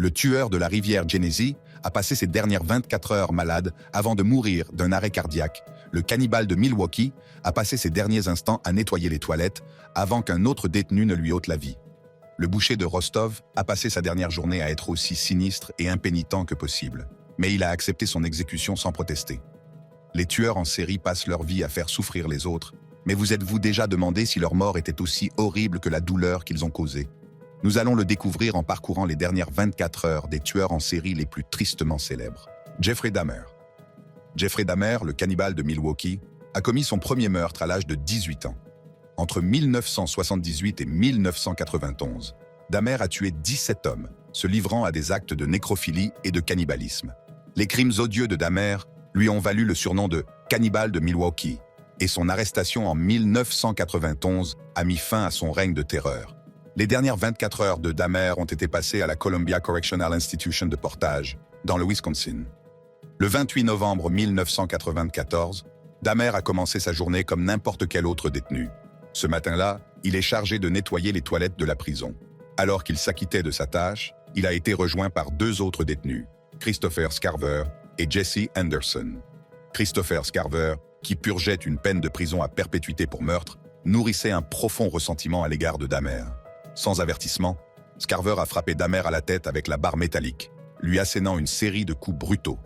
Le tueur de la rivière Genesee a passé ses dernières 24 heures malade avant de mourir d'un arrêt cardiaque. Le cannibale de Milwaukee a passé ses derniers instants à nettoyer les toilettes avant qu'un autre détenu ne lui ôte la vie. Le boucher de Rostov a passé sa dernière journée à être aussi sinistre et impénitent que possible. Mais il a accepté son exécution sans protester. Les tueurs en série passent leur vie à faire souffrir les autres, mais vous êtes-vous déjà demandé si leur mort était aussi horrible que la douleur qu'ils ont causée? Nous allons le découvrir en parcourant les dernières 24 heures des tueurs en série les plus tristement célèbres. Jeffrey Dahmer. Jeffrey Dahmer, le cannibale de Milwaukee, a commis son premier meurtre à l'âge de 18 ans. Entre 1978 et 1991, Dahmer a tué 17 hommes, se livrant à des actes de nécrophilie et de cannibalisme. Les crimes odieux de Dahmer lui ont valu le surnom de « cannibale de Milwaukee » et son arrestation en 1991 a mis fin à son règne de terreur. Les dernières 24 heures de Dahmer ont été passées à la Columbia Correctional Institution de Portage, dans le Wisconsin. Le 28 novembre 1994, Dahmer a commencé sa journée comme n'importe quel autre détenu. Ce matin-là, il est chargé de nettoyer les toilettes de la prison. Alors qu'il s'acquittait de sa tâche, il a été rejoint par deux autres détenus, Christopher Scarver et Jesse Anderson. Christopher Scarver, qui purgeait une peine de prison à perpétuité pour meurtre, nourrissait un profond ressentiment à l'égard de Dahmer. Sans avertissement, Scarver a frappé Dahmer à la tête avec la barre métallique, lui assénant une série de coups brutaux.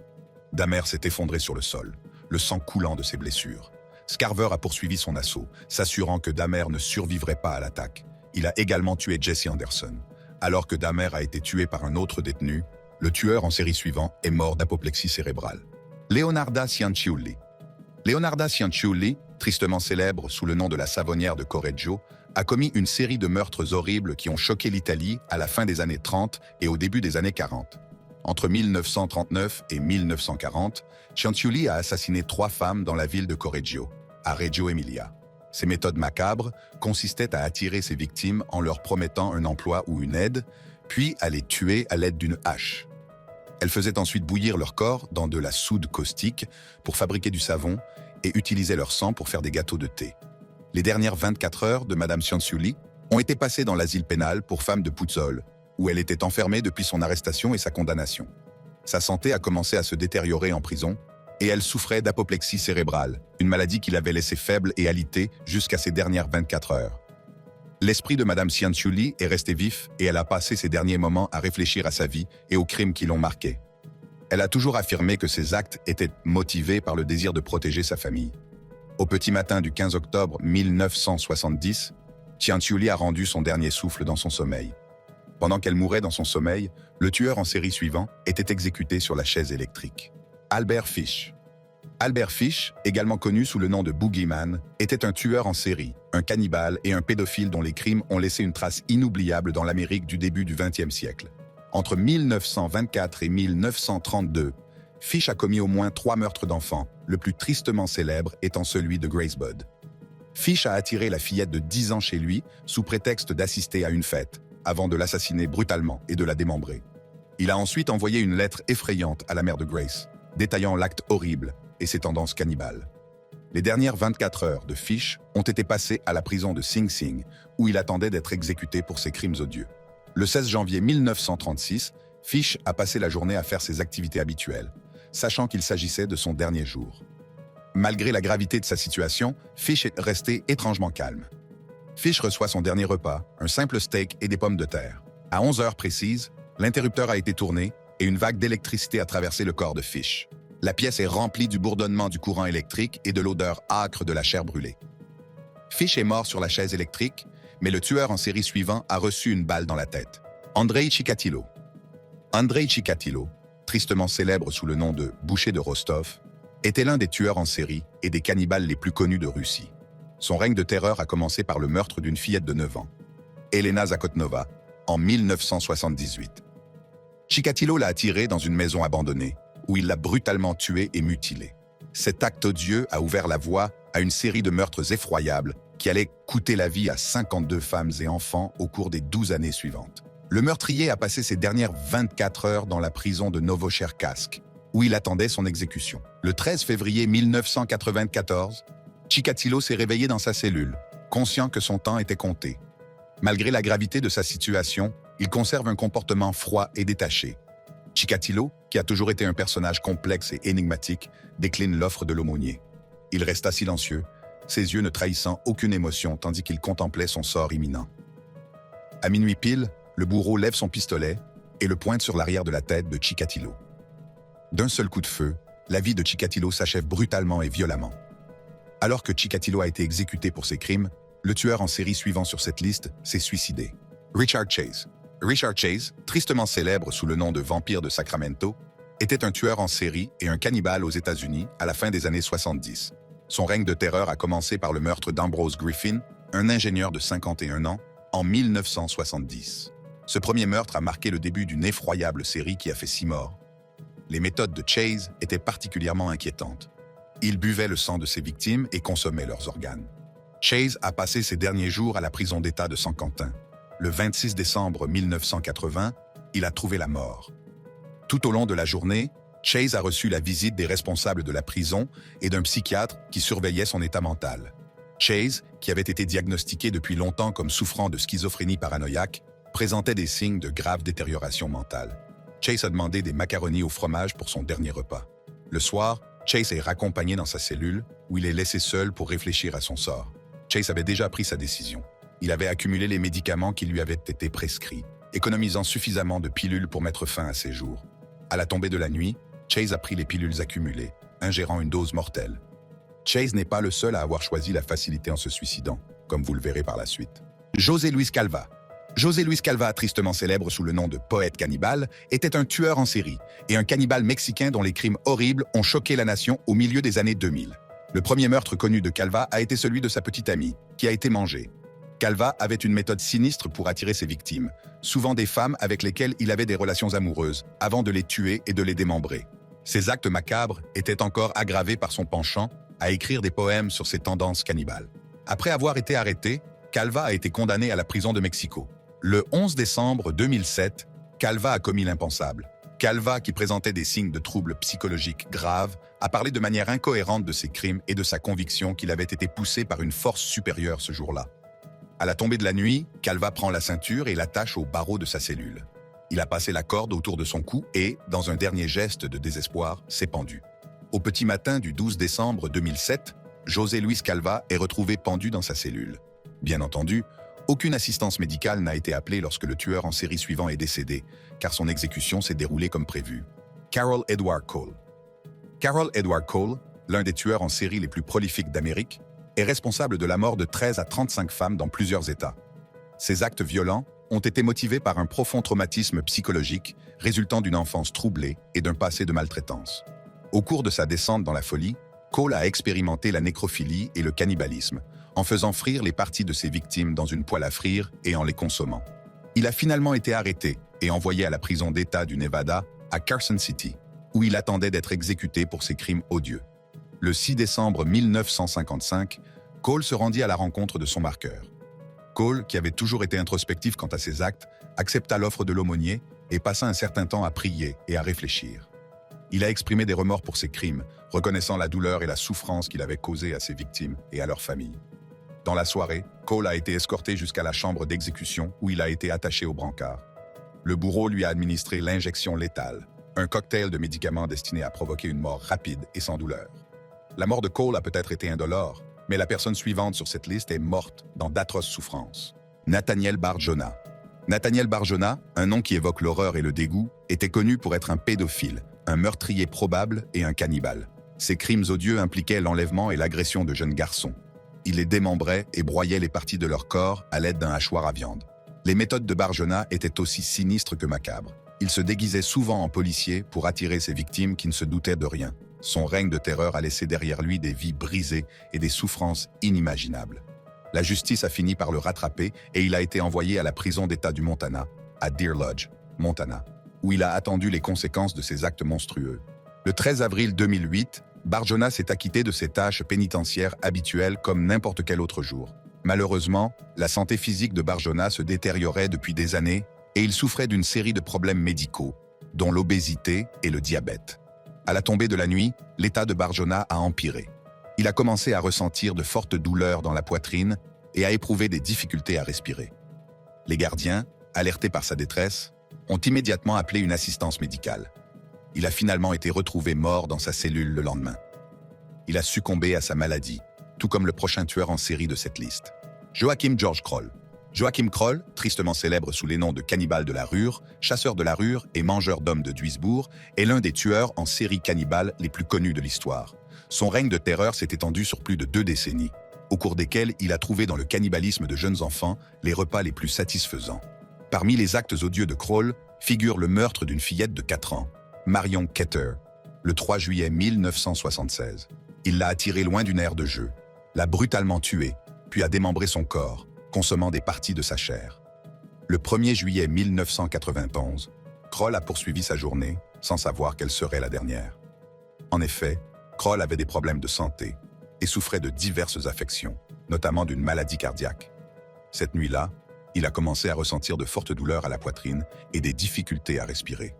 Dahmer s'est effondré sur le sol, le sang coulant de ses blessures. Scarver a poursuivi son assaut, s'assurant que Dahmer ne survivrait pas à l'attaque. Il a également tué Jesse Anderson. Alors que Dahmer a été tué par un autre détenu, le tueur en série suivant est mort d'apoplexie cérébrale. Leonarda Cianciulli. Leonarda Cianciulli, tristement célèbre sous le nom de la savonnière de Correggio, a commis une série de meurtres horribles qui ont choqué l'Italie à la fin des années 30 et au début des années 40. Entre 1939 et 1940, Cianciulli a assassiné 3 femmes dans la ville de Correggio, à Reggio Emilia. Ses méthodes macabres consistaient à attirer ses victimes en leur promettant un emploi ou une aide, puis à les tuer à l'aide d'une hache. Elle faisait ensuite bouillir leur corps dans de la soude caustique pour fabriquer du savon et utilisait leur sang pour faire des gâteaux de thé. Les dernières 24 heures de Madame Cianciulli ont été passées dans l'asile pénal pour femmes de Puzzole, où elle était enfermée depuis son arrestation et sa condamnation. Sa santé a commencé à se détériorer en prison et elle souffrait d'apoplexie cérébrale, une maladie qui l'avait laissée faible et alitée jusqu'à ses dernières 24 heures. L'esprit de Madame Cianciulli est resté vif et elle a passé ses derniers moments à réfléchir à sa vie et aux crimes qui l'ont marquée. Elle a toujours affirmé que ses actes étaient motivés par le désir de protéger sa famille. Au petit matin du 15 octobre 1970, Cianciulli a rendu son dernier souffle dans son sommeil. Pendant qu'elle mourait dans son sommeil, le tueur en série suivant était exécuté sur la chaise électrique. Albert Fish. Albert Fish, également connu sous le nom de Boogeyman, était un tueur en série, un cannibale et un pédophile dont les crimes ont laissé une trace inoubliable dans l'Amérique du début du XXe siècle. Entre 1924 et 1932, Fish a commis au moins 3 meurtres d'enfants, le plus tristement célèbre étant celui de Grace Budd. Fish a attiré la fillette de 10 ans chez lui sous prétexte d'assister à une fête, avant de l'assassiner brutalement et de la démembrer. Il a ensuite envoyé une lettre effrayante à la mère de Grace, détaillant l'acte horrible et ses tendances cannibales. Les dernières 24 heures de Fish ont été passées à la prison de Sing Sing, où il attendait d'être exécuté pour ses crimes odieux. Le 16 janvier 1936, Fish a passé la journée à faire ses activités habituelles, sachant qu'il s'agissait de son dernier jour. Malgré la gravité de sa situation, Fish est resté étrangement calme. Fish reçoit son dernier repas, un simple steak et des pommes de terre. À 11 heures précises, l'interrupteur a été tourné et une vague d'électricité a traversé le corps de Fish. La pièce est remplie du bourdonnement du courant électrique et de l'odeur âcre de la chair brûlée. Fish est mort sur la chaise électrique, mais le tueur en série suivant a reçu une balle dans la tête. Andrei Chikatilo. Andrei Chikatilo, tristement célèbre sous le nom de boucher de Rostov, était l'un des tueurs en série et des cannibales les plus connus de Russie. Son règne de terreur a commencé par le meurtre d'une fillette de 9 ans, Elena Zakotnova, en 1978. Chikatilo l'a attirée dans une maison abandonnée, où il l'a brutalement tuée et mutilée. Cet acte odieux a ouvert la voie à une série de meurtres effroyables qui allaient coûter la vie à 52 femmes et enfants au cours des 12 années suivantes. Le meurtrier a passé ses dernières 24 heures dans la prison de Novocherkassk, où il attendait son exécution. Le 13 février 1994, Chikatilo s'est réveillé dans sa cellule, conscient que son temps était compté. Malgré la gravité de sa situation, il conserve un comportement froid et détaché. Chikatilo, qui a toujours été un personnage complexe et énigmatique, décline l'offre de l'aumônier. Il resta silencieux, ses yeux ne trahissant aucune émotion tandis qu'il contemplait son sort imminent. À minuit pile, le bourreau lève son pistolet et le pointe sur l'arrière de la tête de Chikatilo. D'un seul coup de feu, la vie de Chikatilo s'achève brutalement et violemment. Alors que Chikatilo a été exécuté pour ses crimes, le tueur en série suivant sur cette liste s'est suicidé. Richard Chase. Richard Chase, tristement célèbre sous le nom de vampire de Sacramento, était un tueur en série et un cannibale aux États-Unis à la fin des années 70. Son règne de terreur a commencé par le meurtre d'Ambrose Griffin, un ingénieur de 51 ans, en 1970. Ce premier meurtre a marqué le début d'une effroyable série qui a fait 6 morts. Les méthodes de Chase étaient particulièrement inquiétantes. Il buvait le sang de ses victimes et consommait leurs organes. Chase a passé ses derniers jours à la prison d'État de San Quentin. Le 26 décembre 1980, il a trouvé la mort. Tout au long de la journée, Chase a reçu la visite des responsables de la prison et d'un psychiatre qui surveillait son état mental. Chase, qui avait été diagnostiqué depuis longtemps comme souffrant de schizophrénie paranoïaque, présentait des signes de grave détérioration mentale. Chase a demandé des macaronis au fromage pour son dernier repas. Le soir, Chase est raccompagné dans sa cellule, où il est laissé seul pour réfléchir à son sort. Chase avait déjà pris sa décision. Il avait accumulé les médicaments qui lui avaient été prescrits, économisant suffisamment de pilules pour mettre fin à ses jours. À la tombée de la nuit, Chase a pris les pilules accumulées, ingérant une dose mortelle. Chase n'est pas le seul à avoir choisi la facilité en se suicidant, comme vous le verrez par la suite. José Luis Calva. José Luis Calva, tristement célèbre sous le nom de poète cannibale, était un tueur en série et un cannibale mexicain dont les crimes horribles ont choqué la nation au milieu des années 2000. Le premier meurtre connu de Calva a été celui de sa petite amie, qui a été mangée. Calva avait une méthode sinistre pour attirer ses victimes, souvent des femmes avec lesquelles il avait des relations amoureuses, avant de les tuer et de les démembrer. Ses actes macabres étaient encore aggravés par son penchant à écrire des poèmes sur ses tendances cannibales. Après avoir été arrêté, Calva a été condamné à la prison de Mexico. Le 11 décembre 2007, Calva a commis l'impensable. Calva, qui présentait des signes de troubles psychologiques graves, a parlé de manière incohérente de ses crimes et de sa conviction qu'il avait été poussé par une force supérieure ce jour-là. À la tombée de la nuit, Calva prend la ceinture et l'attache au barreau de sa cellule. Il a passé la corde autour de son cou et, dans un dernier geste de désespoir, s'est pendu. Au petit matin du 12 décembre 2007, José Luis Calva est retrouvé pendu dans sa cellule. Bien entendu, aucune assistance médicale n'a été appelée lorsque le tueur en série suivant est décédé, car son exécution s'est déroulée comme prévu. Carroll Edward Cole. Carroll Edward Cole, l'un des tueurs en série les plus prolifiques d'Amérique, est responsable de la mort de 13 à 35 femmes dans plusieurs États. Ces actes violents ont été motivés par un profond traumatisme psychologique résultant d'une enfance troublée et d'un passé de maltraitance. Au cours de sa descente dans la folie, Cole a expérimenté la nécrophilie et le cannibalisme, en faisant frire les parties de ses victimes dans une poêle à frire et en les consommant. Il a finalement été arrêté et envoyé à la prison d'État du Nevada, à Carson City, où il attendait d'être exécuté pour ses crimes odieux. Le 6 décembre 1955, Cole se rendit à la rencontre de son marqueur. Cole, qui avait toujours été introspectif quant à ses actes, accepta l'offre de l'aumônier et passa un certain temps à prier et à réfléchir. Il a exprimé des remords pour ses crimes, reconnaissant la douleur et la souffrance qu'il avait causée à ses victimes et à leurs familles. Dans la soirée, Cole a été escorté jusqu'à la chambre d'exécution où il a été attaché au brancard. Le bourreau lui a administré l'injection létale, un cocktail de médicaments destiné à provoquer une mort rapide et sans douleur. La mort de Cole a peut-être été indolore, mais la personne suivante sur cette liste est morte dans d'atroces souffrances. Nathaniel Barjona. Nathaniel Barjona, un nom qui évoque l'horreur et le dégoût, était connu pour être un pédophile, un meurtrier probable et un cannibale. Ses crimes odieux impliquaient l'enlèvement et l'agression de jeunes garçons. Il les démembrait et broyait les parties de leur corps à l'aide d'un hachoir à viande. Les méthodes de Barjona étaient aussi sinistres que macabres. Il se déguisait souvent en policier pour attirer ses victimes qui ne se doutaient de rien. Son règne de terreur a laissé derrière lui des vies brisées et des souffrances inimaginables. La justice a fini par le rattraper et il a été envoyé à la prison d'État du Montana, à Deer Lodge, Montana, où il a attendu les conséquences de ses actes monstrueux. Le 13 avril 2008, Barjona s'est acquitté de ses tâches pénitentiaires habituelles comme n'importe quel autre jour. Malheureusement, la santé physique de Barjona se détériorait depuis des années et il souffrait d'une série de problèmes médicaux, dont l'obésité et le diabète. À la tombée de la nuit, l'état de Barjona a empiré. Il a commencé à ressentir de fortes douleurs dans la poitrine et à éprouver des difficultés à respirer. Les gardiens, alertés par sa détresse, ont immédiatement appelé une assistance médicale. Il a finalement été retrouvé mort dans sa cellule le lendemain. Il a succombé à sa maladie, tout comme le prochain tueur en série de cette liste. Joachim George Kroll. Joachim Kroll, tristement célèbre sous les noms de cannibale de la Ruhr, chasseur de la Ruhr et mangeur d'hommes de Duisbourg, est l'un des tueurs en série cannibales les plus connus de l'histoire. Son règne de terreur s'est étendu sur plus de 2 décennies, au cours desquelles il a trouvé dans le cannibalisme de jeunes enfants les repas les plus satisfaisants. Parmi les actes odieux de Kroll figure le meurtre d'une fillette de 4 ans, Marion Ketter, le 3 juillet 1976. Il l'a attirée loin d'une aire de jeu, l'a brutalement tuée, puis a démembré son corps, consommant des parties de sa chair. Le 1er juillet 1991, Kroll a poursuivi sa journée sans savoir quelle serait la dernière. En effet, Kroll avait des problèmes de santé et souffrait de diverses affections, notamment d'une maladie cardiaque. Cette nuit-là, il a commencé à ressentir de fortes douleurs à la poitrine et des difficultés à respirer.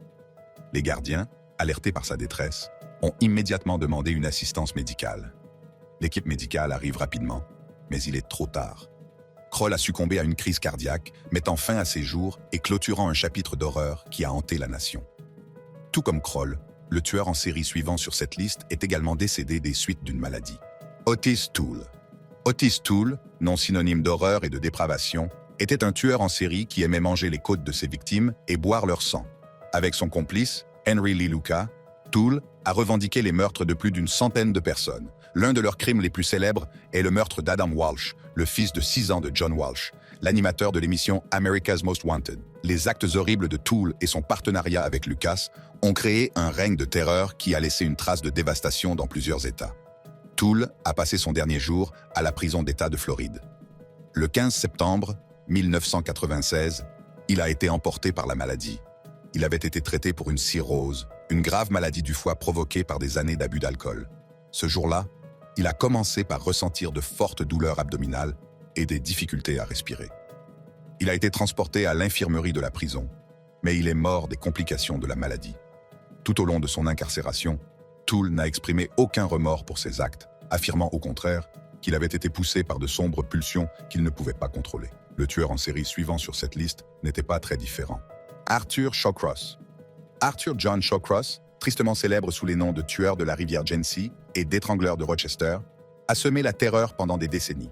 Les gardiens, alertés par sa détresse, ont immédiatement demandé une assistance médicale. L'équipe médicale arrive rapidement, mais il est trop tard. Kroll a succombé à une crise cardiaque, mettant fin à ses jours et clôturant un chapitre d'horreur qui a hanté la nation. Tout comme Kroll, le tueur en série suivant sur cette liste est également décédé des suites d'une maladie. Otis Toole. Otis Toole, nom synonyme d'horreur et de dépravation, était un tueur en série qui aimait manger les côtes de ses victimes et boire leur sang. Avec son complice, Henry Lee Lucas, Toole a revendiqué les meurtres de plus d'une centaine de personnes. L'un de leurs crimes les plus célèbres est le meurtre d'Adam Walsh, le fils de 6 ans de John Walsh, l'animateur de l'émission America's Most Wanted. Les actes horribles de Toole et son partenariat avec Lucas ont créé un règne de terreur qui a laissé une trace de dévastation dans plusieurs États. Toole a passé son dernier jour à la prison d'État de Floride. Le 15 septembre 1996, il a été emporté par la maladie. Il avait été traité pour une cirrhose, une grave maladie du foie provoquée par des années d'abus d'alcool. Ce jour-là, il a commencé par ressentir de fortes douleurs abdominales et des difficultés à respirer. Il a été transporté à l'infirmerie de la prison, mais il est mort des complications de la maladie. Tout au long de son incarcération, Toole n'a exprimé aucun remords pour ses actes, affirmant au contraire qu'il avait été poussé par de sombres pulsions qu'il ne pouvait pas contrôler. Le tueur en série suivant sur cette liste n'était pas très différent. Arthur Shawcross. Arthur John Shawcross, tristement célèbre sous les noms de tueur de la rivière Genesee et d'étrangleur de Rochester, a semé la terreur pendant des décennies.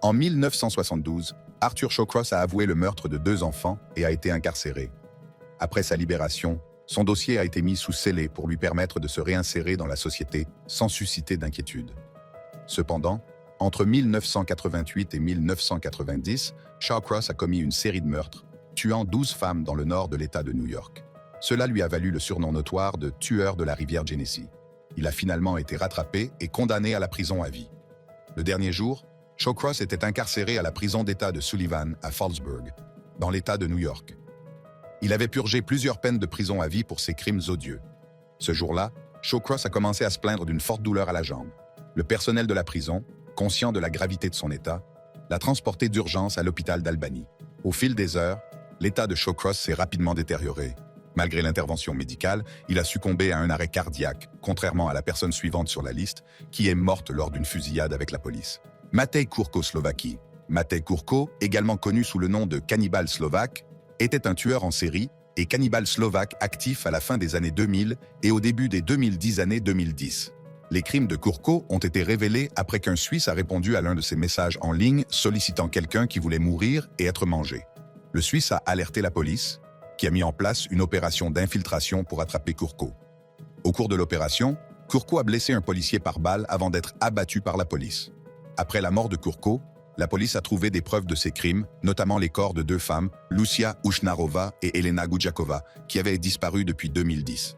En 1972, Arthur Shawcross a avoué le meurtre de 2 enfants et a été incarcéré. Après sa libération, son dossier a été mis sous scellé pour lui permettre de se réinsérer dans la société sans susciter d'inquiétude. Cependant, entre 1988 et 1990, Shawcross a commis une série de meurtres, tuant 12 femmes dans le nord de l'État de New York. Cela lui a valu le surnom notoire de « tueur de la rivière Genesee ». Il a finalement été rattrapé et condamné à la prison à vie. Le dernier jour, Shawcross était incarcéré à la prison d'État de Sullivan à Fallsburg, dans l'État de New York. Il avait purgé plusieurs peines de prison à vie pour ses crimes odieux. Ce jour-là, Shawcross a commencé à se plaindre d'une forte douleur à la jambe. Le personnel de la prison, conscient de la gravité de son état, l'a transporté d'urgence à l'hôpital d'Albany. Au fil des heures, l'état de Shawcross s'est rapidement détérioré. Malgré l'intervention médicale, il a succombé à un arrêt cardiaque, contrairement à la personne suivante sur la liste, qui est morte lors d'une fusillade avec la police. Matej Kurko, Slovaquie. Matej Kurko, également connu sous le nom de cannibale slovaque, était un tueur en série et cannibale slovaque actif à la fin des années 2000 et au début des 2010 années 2010. Les crimes de Kurko ont été révélés après qu'un Suisse a répondu à l'un de ses messages en ligne sollicitant quelqu'un qui voulait mourir et être mangé. Le Suisse a alerté la police, qui a mis en place une opération d'infiltration pour attraper Kurko. Au cours de l'opération, Kurko a blessé un policier par balle avant d'être abattu par la police. Après la mort de Kurko, la police a trouvé des preuves de ses crimes, notamment les corps de 2 femmes, Lucia Ushnarova et Elena Gudjakova, qui avaient disparu depuis 2010.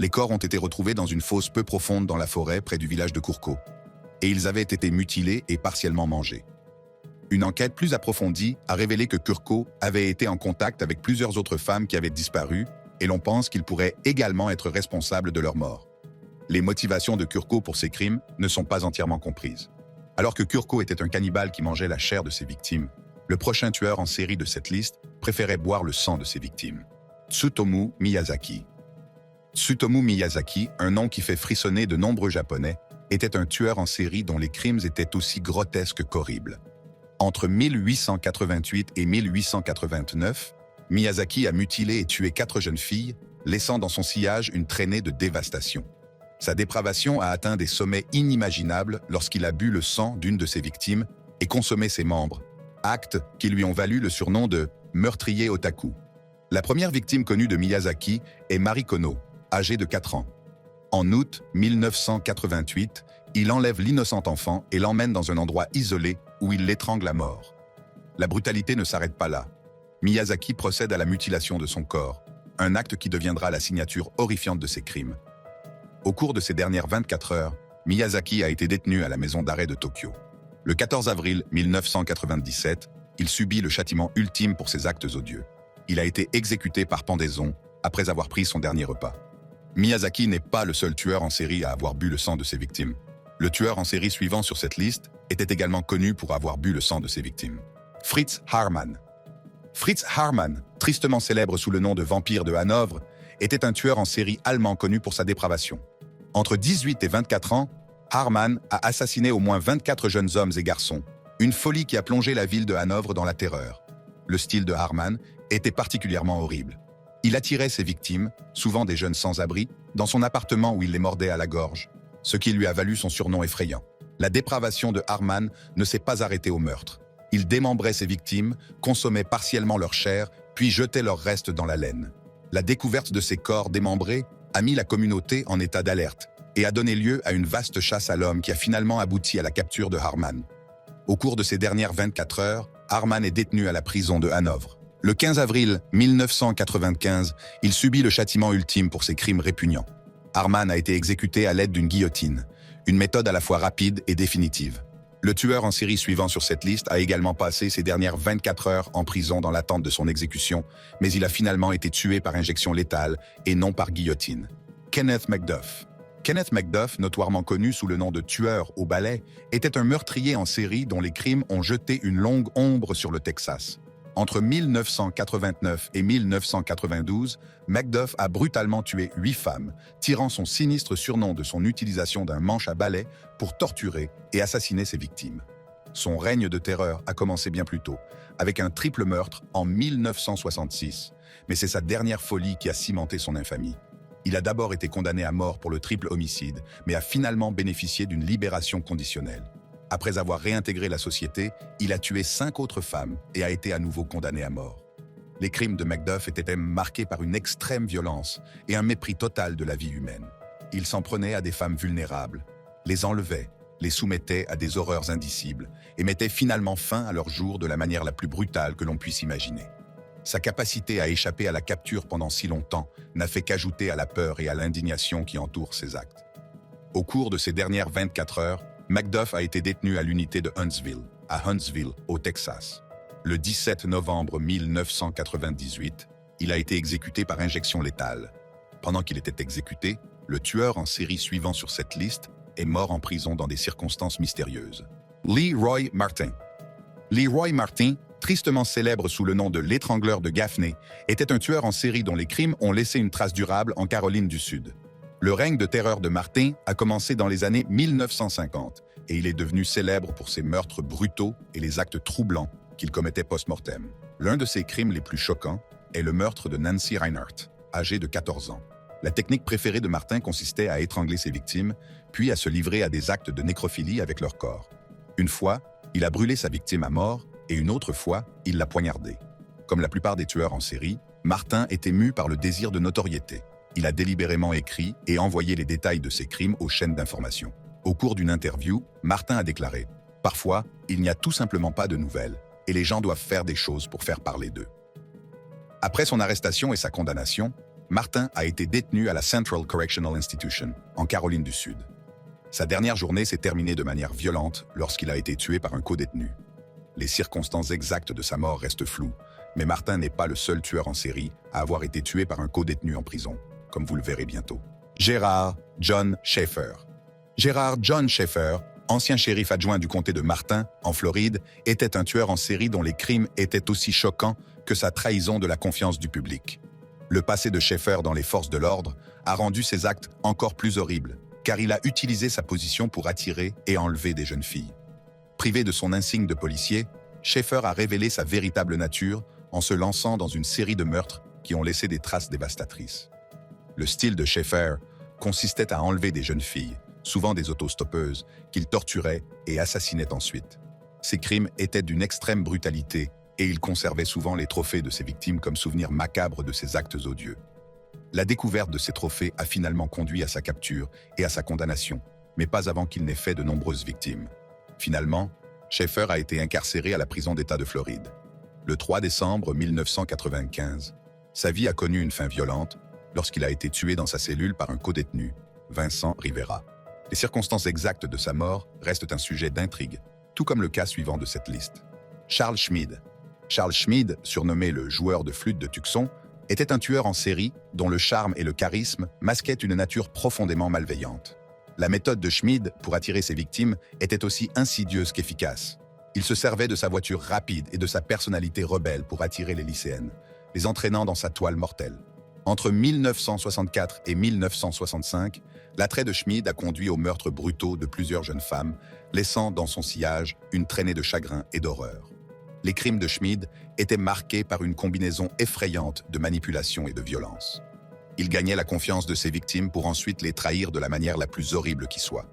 Les corps ont été retrouvés dans une fosse peu profonde dans la forêt près du village de Kurko, et ils avaient été mutilés et partiellement mangés. Une enquête plus approfondie a révélé que Kurko avait été en contact avec plusieurs autres femmes qui avaient disparu, et l'on pense qu'il pourrait également être responsable de leur mort. Les motivations de Kurko pour ces crimes ne sont pas entièrement comprises. Alors que Kurko était un cannibale qui mangeait la chair de ses victimes, le prochain tueur en série de cette liste préférait boire le sang de ses victimes. Tsutomu Miyazaki. Tsutomu Miyazaki, un nom qui fait frissonner de nombreux Japonais, était un tueur en série dont les crimes étaient aussi grotesques qu'horribles. Entre 1888 et 1889, Miyazaki a mutilé et tué 4 jeunes filles, laissant dans son sillage une traînée de dévastation. Sa dépravation a atteint des sommets inimaginables lorsqu'il a bu le sang d'une de ses victimes et consommé ses membres, actes qui lui ont valu le surnom de « meurtrier otaku ». La première victime connue de Miyazaki est Mari Kono, âgée de 4 ans. En août 1988, il enlève l'innocent enfant et l'emmène dans un endroit isolé où il l'étrangle à mort. La brutalité ne s'arrête pas là. Miyazaki procède à la mutilation de son corps, un acte qui deviendra la signature horrifiante de ses crimes. Au cours de ces dernières 24 heures, Miyazaki a été détenu à la maison d'arrêt de Tokyo. Le 14 avril 1997, il subit le châtiment ultime pour ses actes odieux. Il a été exécuté par pendaison après avoir pris son dernier repas. Miyazaki n'est pas le seul tueur en série à avoir bu le sang de ses victimes. Le tueur en série suivant sur cette liste était également connu pour avoir bu le sang de ses victimes. Fritz Haarmann. Fritz Haarmann, tristement célèbre sous le nom de vampire de Hanovre, était un tueur en série allemand connu pour sa dépravation. Entre 18 et 24 ans, Haarmann a assassiné au moins 24 jeunes hommes et garçons, une folie qui a plongé la ville de Hanovre dans la terreur. Le style de Haarmann était particulièrement horrible. Il attirait ses victimes, souvent des jeunes sans-abri, dans son appartement où il les mordait à la gorge, ce qui lui a valu son surnom effrayant. La dépravation de Haarmann ne s'est pas arrêtée au meurtre. Il démembrait ses victimes, consommait partiellement leur chair, puis jetait leurs restes dans la laine. La découverte de ces corps démembrés a mis la communauté en état d'alerte et a donné lieu à une vaste chasse à l'homme qui a finalement abouti à la capture de Haarmann. Au cours de ces dernières 24 heures, Haarmann est détenu à la prison de Hanovre. Le 15 avril 1995, il subit le châtiment ultime pour ses crimes répugnants. Haarmann a été exécuté à l'aide d'une guillotine, une méthode à la fois rapide et définitive. Le tueur en série suivant sur cette liste a également passé ses dernières 24 heures en prison dans l'attente de son exécution, mais il a finalement été tué par injection létale et non par guillotine. Kenneth Macduff. Kenneth Macduff, notoirement connu sous le nom de tueur au balai, était un meurtrier en série dont les crimes ont jeté une longue ombre sur le Texas. Entre 1989 et 1992, Macduff a brutalement tué 8 femmes, tirant son sinistre surnom de son utilisation d'un manche à balai pour torturer et assassiner ses victimes. Son règne de terreur a commencé bien plus tôt, avec un triple meurtre en 1966, mais c'est sa dernière folie qui a cimenté son infamie. Il a d'abord été condamné à mort pour le triple homicide, mais a finalement bénéficié d'une libération conditionnelle. Après avoir réintégré la société, il a tué 5 autres femmes et a été à nouveau condamné à mort. Les crimes de Macduff étaient même marqués par une extrême violence et un mépris total de la vie humaine. Il s'en prenait à des femmes vulnérables, les enlevait, les soumettait à des horreurs indicibles et mettait finalement fin à leur jour de la manière la plus brutale que l'on puisse imaginer. Sa capacité à échapper à la capture pendant si longtemps n'a fait qu'ajouter à la peur et à l'indignation qui entourent ses actes. Au cours de ces dernières 24 heures, Macduff a été détenu à l'unité de Huntsville, au Texas. Le 17 novembre 1998, il a été exécuté par injection létale. Pendant qu'il était exécuté, le tueur en série suivant sur cette liste est mort en prison dans des circonstances mystérieuses. Leroy Martin. Leroy Martin, tristement célèbre sous le nom de l'étrangleur de Gaffney, était un tueur en série dont les crimes ont laissé une trace durable en Caroline du Sud. Le règne de terreur de Martin a commencé dans les années 1950 et il est devenu célèbre pour ses meurtres brutaux et les actes troublants qu'il commettait post-mortem. L'un de ses crimes les plus choquants est le meurtre de Nancy Reinhardt, âgée de 14 ans. La technique préférée de Martin consistait à étrangler ses victimes, puis à se livrer à des actes de nécrophilie avec leur corps. Une fois, il a brûlé sa victime à mort et une autre fois, il l'a poignardée. Comme la plupart des tueurs en série, Martin était mu par le désir de notoriété. Il a délibérément écrit et envoyé les détails de ses crimes aux chaînes d'information. Au cours d'une interview, Martin a déclaré « Parfois, il n'y a tout simplement pas de nouvelles, et les gens doivent faire des choses pour faire parler d'eux. » Après son arrestation et sa condamnation, Martin a été détenu à la Central Correctional Institution, en Caroline du Sud. Sa dernière journée s'est terminée de manière violente lorsqu'il a été tué par un codétenu. Les circonstances exactes de sa mort restent floues, mais Martin n'est pas le seul tueur en série à avoir été tué par un codétenu en prison, comme vous le verrez bientôt. Gerard John Schaeffer. Gerard John Schaeffer, ancien shérif adjoint du comté de Martin, en Floride, était un tueur en série dont les crimes étaient aussi choquants que sa trahison de la confiance du public. Le passé de Schaeffer dans les forces de l'ordre a rendu ses actes encore plus horribles, car il a utilisé sa position pour attirer et enlever des jeunes filles. Privé de son insigne de policier, Schaeffer a révélé sa véritable nature en se lançant dans une série de meurtres qui ont laissé des traces dévastatrices. Le style de Schaeffer consistait à enlever des jeunes filles, souvent des autostoppeuses, qu'il torturait et assassinait ensuite. Ces crimes étaient d'une extrême brutalité et il conservait souvent les trophées de ses victimes comme souvenir macabre de ses actes odieux. La découverte de ces trophées a finalement conduit à sa capture et à sa condamnation, mais pas avant qu'il n'ait fait de nombreuses victimes. Finalement, Schaeffer a été incarcéré à la prison d'État de Floride. Le 3 décembre 1995, sa vie a connu une fin violente lorsqu'il a été tué dans sa cellule par un codétenu, Vincent Rivera. Les circonstances exactes de sa mort restent un sujet d'intrigue, tout comme le cas suivant de cette liste. Charles Schmid. Charles Schmid, surnommé le joueur de flûte de Tucson, était un tueur en série dont le charme et le charisme masquaient une nature profondément malveillante. La méthode de Schmid pour attirer ses victimes était aussi insidieuse qu'efficace. Il se servait de sa voiture rapide et de sa personnalité rebelle pour attirer les lycéennes, les entraînant dans sa toile mortelle. Entre 1964 et 1965, l'attrait de Schmid a conduit aux meurtres brutaux de plusieurs jeunes femmes, laissant dans son sillage une traînée de chagrin et d'horreur. Les crimes de Schmid étaient marqués par une combinaison effrayante de manipulation et de violence. Il gagnait la confiance de ses victimes pour ensuite les trahir de la manière la plus horrible qui soit.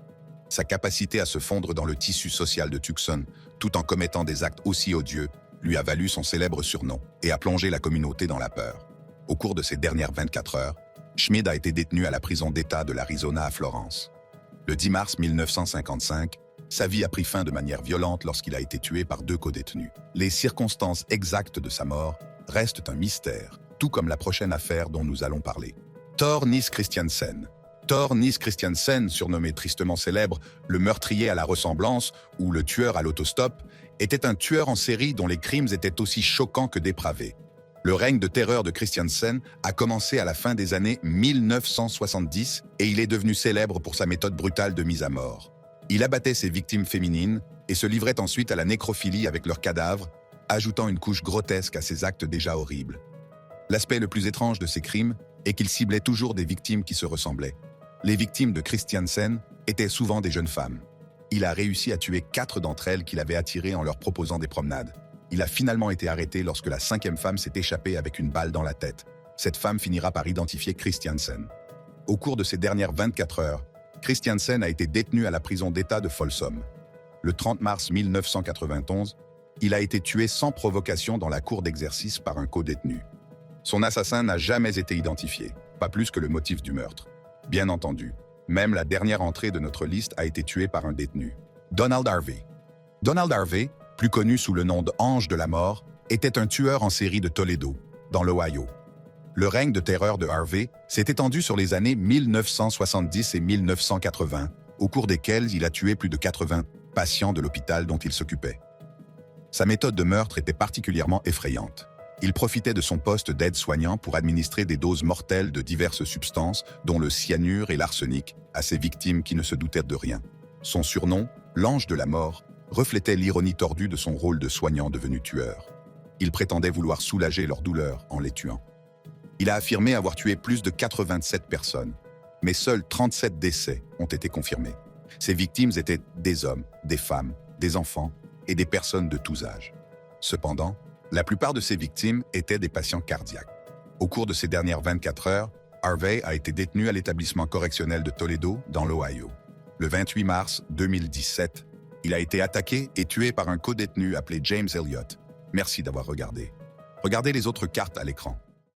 Sa capacité à se fondre dans le tissu social de Tucson, tout en commettant des actes aussi odieux, lui a valu son célèbre surnom et a plongé la communauté dans la peur. Au cours de ces dernières 24 heures, Schmid a été détenu à la prison d'État de l'Arizona à Florence. Le 10 mars 1955, sa vie a pris fin de manière violente lorsqu'il a été tué par 2 codétenus. Les circonstances exactes de sa mort restent un mystère, tout comme la prochaine affaire dont nous allons parler. Tor Nisse Christiansen. Tor Nisse Christiansen, surnommé tristement célèbre, le meurtrier à la ressemblance ou le tueur à l'autostop, était un tueur en série dont les crimes étaient aussi choquants que dépravés. Le règne de terreur de Christiansen a commencé à la fin des années 1970 et il est devenu célèbre pour sa méthode brutale de mise à mort. Il abattait ses victimes féminines et se livrait ensuite à la nécrophilie avec leurs cadavres, ajoutant une couche grotesque à ses actes déjà horribles. L'aspect le plus étrange de ces crimes est qu'il ciblait toujours des victimes qui se ressemblaient. Les victimes de Christiansen étaient souvent des jeunes femmes. Il a réussi à tuer 4 d'entre elles qu'il avait attirées en leur proposant des promenades. Il a finalement été arrêté lorsque la 5e femme s'est échappée avec une balle dans la tête. Cette femme finira par identifier Christiansen. Au cours de ces dernières 24 heures, Christiansen a été détenu à la prison d'État de Folsom. Le 30 mars 1991, il a été tué sans provocation dans la cour d'exercice par un codétenu. Son assassin n'a jamais été identifié, pas plus que le motif du meurtre. Bien entendu, même la dernière entrée de notre liste a été tuée par un détenu. Donald Harvey. Donald Harvey, plus connu sous le nom d'Ange de la mort, était un tueur en série de Toledo, dans l'Ohio. Le règne de terreur de Harvey s'est étendu sur les années 1970 et 1980, au cours desquelles il a tué plus de 80 patients de l'hôpital dont il s'occupait. Sa méthode de meurtre était particulièrement effrayante. Il profitait de son poste d'aide-soignant pour administrer des doses mortelles de diverses substances, dont le cyanure et l'arsenic, à ses victimes qui ne se doutaient de rien. Son surnom, l'Ange de la mort, reflétait l'ironie tordue de son rôle de soignant devenu tueur. Il prétendait vouloir soulager leur douleur en les tuant. Il a affirmé avoir tué plus de 87 personnes, mais seuls 37 décès ont été confirmés. Ses victimes étaient des hommes, des femmes, des enfants et des personnes de tous âges. Cependant, la plupart de ses victimes étaient des patients cardiaques. Au cours de ces dernières 24 heures, Harvey a été détenu à l'établissement correctionnel de Toledo, dans l'Ohio. Le 28 mars 2017, il a été attaqué et tué par un codétenu appelé James Elliott. Merci d'avoir regardé. Regardez les autres cartes à l'écran.